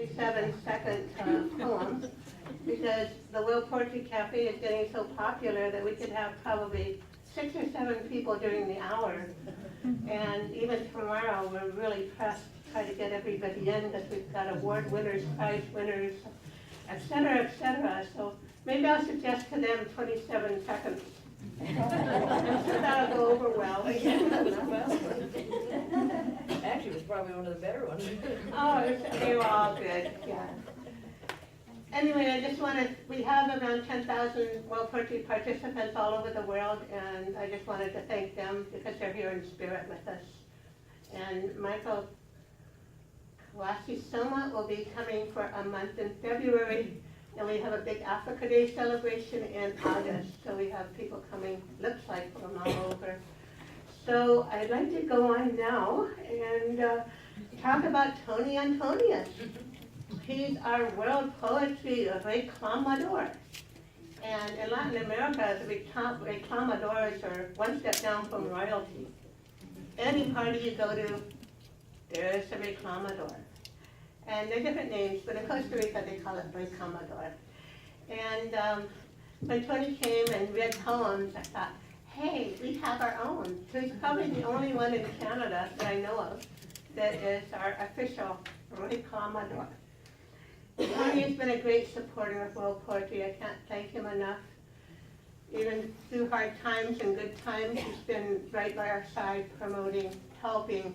37-second poem, because the World Poetry Cafe is getting so popular that we could have probably 6 or 7 people during the hour. And even tomorrow, we're really pressed to try to get everybody in, because we've got award winners, prize winners, et cetera, et cetera. So maybe I'll suggest to them 27 seconds. I'm sure that'll go over well. Actually, it was probably one of the better ones. Oh, they were all good, yeah. Anyway, I just wanted, we have around 10,000 World Poetry participants all over the world, and I just wanted to thank them because they're here in spirit with us. And Michael Soma will be coming for a month in February, and we have a big Africa Day celebration in August, so we have people coming, looks like, from all over. So I'd like to go on now and talk about Tony Antonias. He's our world poetry reclamador. And in Latin America, the reclamadors are one step down from royalty. Any party you go to, there's a reclamador. And they're different names, but in Costa Rica they call it reclamador. And when Tony came and read poems, I thought, hey, we have our own. So he's probably the only one in Canada that I know of that is our official reclamador. Tony has been a great supporter of world poetry. I can't thank him enough. Even through hard times and good times, he's been right by our side, promoting, helping,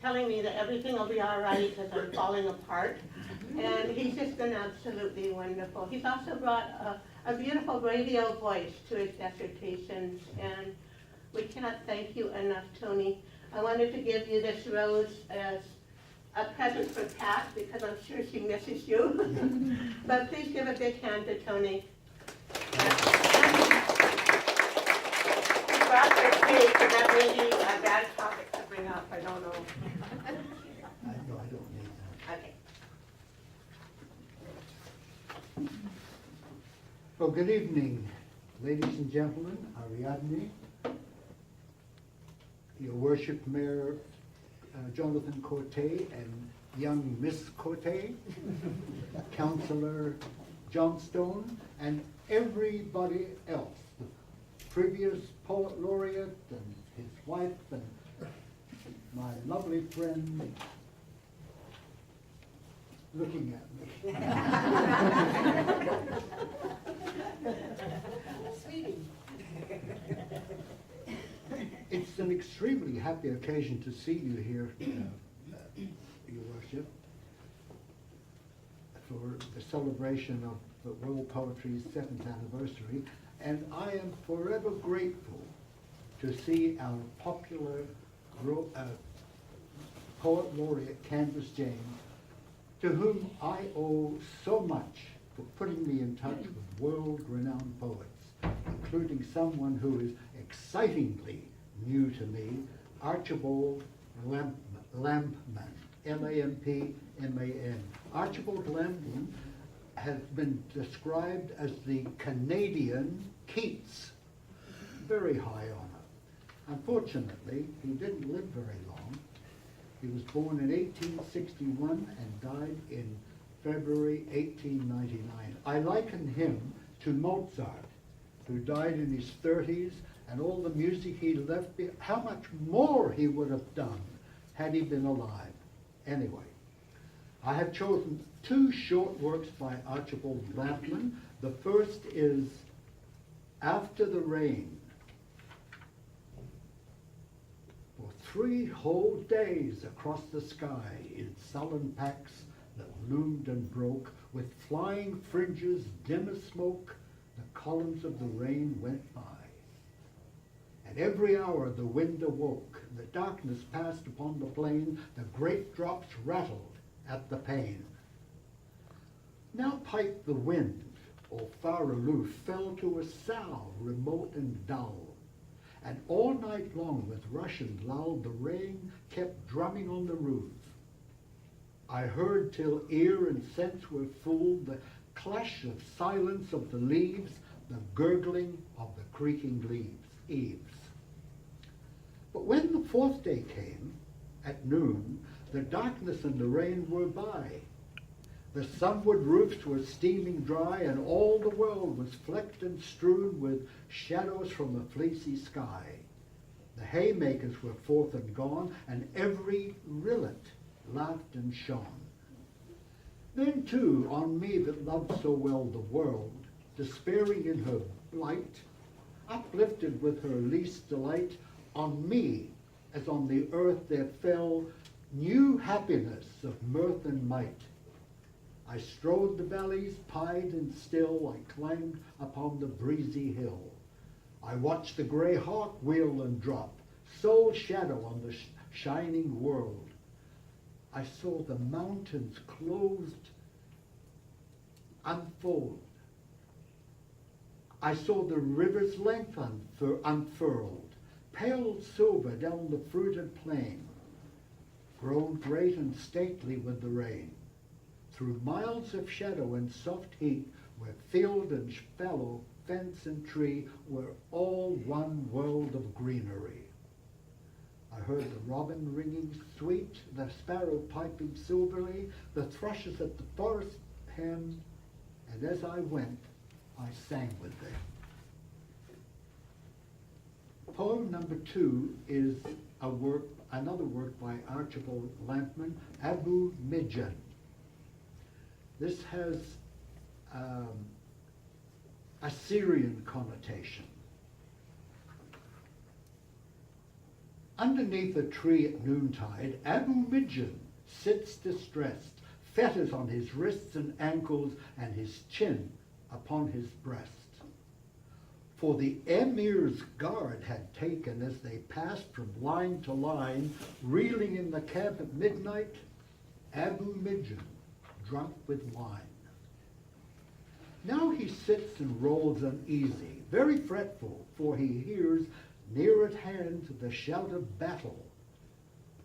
telling me that everything will be all right because I'm falling apart. And he's just been absolutely wonderful. He's also brought a beautiful radio voice to his dissertations, and we cannot thank you enough, Tony. I wanted to give you this rose as a present for Pat, because I'm sure she misses you. But please give a big hand to Tony. He brought their cake, so that may be a bad topic to bring up, I don't know. I don't need that. Okay. Well, good evening, ladies and gentlemen, Ariadne, Your Worship Mayor Jonathan Corte and young Miss Corte, Councillor Johnstone, and everybody else, the previous poet laureate and his wife and my lovely friend looking at me. Sweetie. It's an extremely happy occasion to see you here, Your Worship, for the celebration of the World Poetry's 7th anniversary, and I am forever grateful to see our popular poet laureate Candice James, to whom I owe so much for putting me in touch with world-renowned poets, including someone who is excitingly new to me, Archibald Lampman, Lampman. Archibald Lampman has been described as the Canadian Keats. Very high honor. Unfortunately, he didn't live very long. He was born in 1861 and died in February 1899. I liken him to Mozart, who died in his 30s, and all the music he left behind, how much more he would have done had he been alive. Anyway, I have chosen 2 short works by Archibald Lampman. The first is After the Rain. For 3 whole days across the sky, in sullen packs that loomed and broke, with flying fringes dim as smoke, the columns of the rain went by. At every hour the wind awoke, the darkness passed upon the plain, the great drops rattled at the pane. Now piped the wind, or far aloof, fell to a sough remote and dull, and all night long with rush and lull the rain kept drumming on the roof. I heard till ear and sense were full the clash of silence of the leaves, the gurgling of the creaking eaves. But when the 4th day came, at noon, the darkness and the rain were by, The sunward roofs were steaming dry, and all the world was flecked and strewn with shadows from a fleecy sky. The haymakers were forth and gone, and every rillet laughed and shone. Then too, on me that loved so well the world, despairing in her blight, uplifted with her least delight, on me, as on the earth there fell new happiness of mirth and might. I strode the valleys, pied and still, I climbed upon the breezy hill. I watched the grey hawk wheel and drop, sole shadow on the shining world. I saw the mountains closed, unfold. I saw the river's length unfurled, pale silver down the fruited plain, grown great and stately with the rain. Through miles of shadow and soft heat, where field and fallow, fence and tree were all one world of greenery. I heard the robin ringing sweet, the sparrow piping silverly, the thrushes at the forest hem, and as I went, I sang with them. Poem number 2 is another work by Archibald Lampman, Abu Midjan. This has a Syrian connotation. Underneath a tree at noontide, Abu Midjan sits distressed, fetters on his wrists and ankles, and his chin upon his breast. For the emir's guard had taken, as they passed from line to line, reeling in the camp at midnight, Abu Midjan, drunk with wine. Now he sits and rolls uneasy, very fretful, for he hears near at hand the shout of battle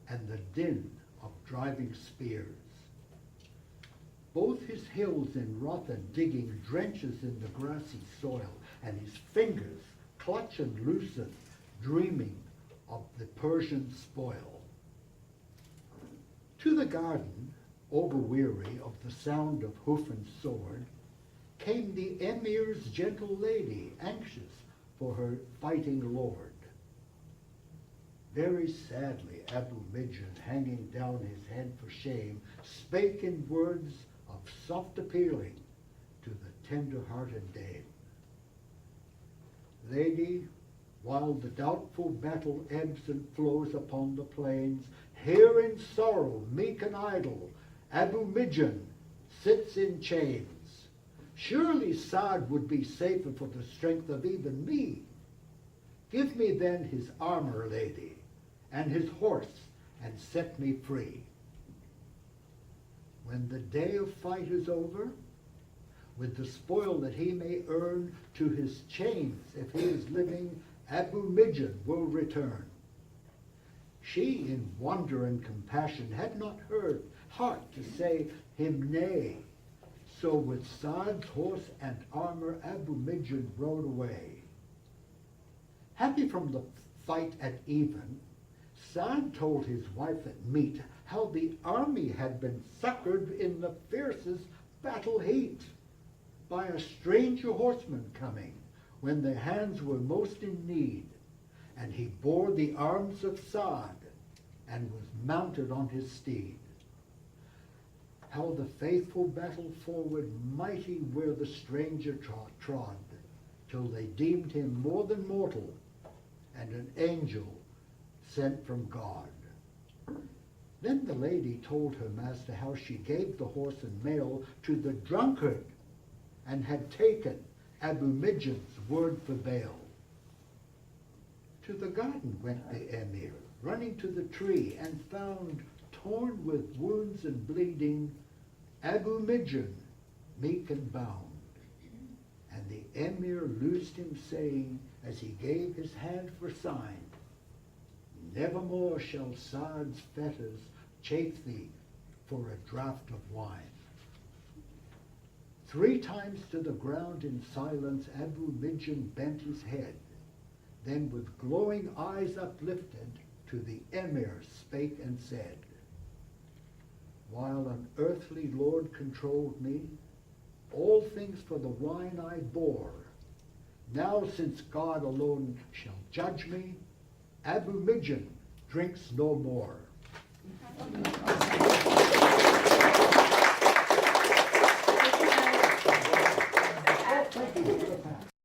and the din of driving spears. Both his hills in wrath and digging drenches in the grassy soil, and his fingers clutch and loosen, dreaming of the Persian spoil. To the garden, over-weary of the sound of hoof and sword, came the emir's gentle lady, anxious for her fighting lord. Very sadly Abu Midjan, hanging down his head for shame, spake in words of soft appealing to the tender-hearted dame. Lady, while the doubtful battle ebbs and flows upon the plains, here in sorrow, meek and idle, Abu Midjan sits in chains. Surely Saad would be safer for the strength of even me. Give me then his armor, lady, and his horse, and set me free. When the day of fight is over, with the spoil that he may earn, to his chains, if he is living, Abu Midjan will return. She, in wonder and compassion, had not heard heart to say him nay. So with Saad's horse and armor, Abu Midjan rode away. Happy from the fight at even, Saad told his wife at meat how the army had been succored in the fiercest battle heat by a stranger horseman coming when their hands were most in need, and he bore the arms of Saad and was mounted on his steed. How the faithful battle forward mighty where the stranger trod, till they deemed him more than mortal, and an angel sent from God. Then the lady told her master how she gave the horse and mail to the drunkard, and had taken Abu Midjan's word for bail. To the garden went the emir, running to the tree, and found, torn with wounds and bleeding, Abu Midjan, meek and bound. And the emir loosed him, saying, as he gave his hand for sign, nevermore shall Saad's fetters chafe thee for a draught of wine. 3 times to the ground in silence Abu Midjan bent his head, then with glowing eyes uplifted to the emir spake and said, while an earthly lord controlled me, all things for the wine I bore. Now since God alone shall judge me, Abu Midjan drinks no more.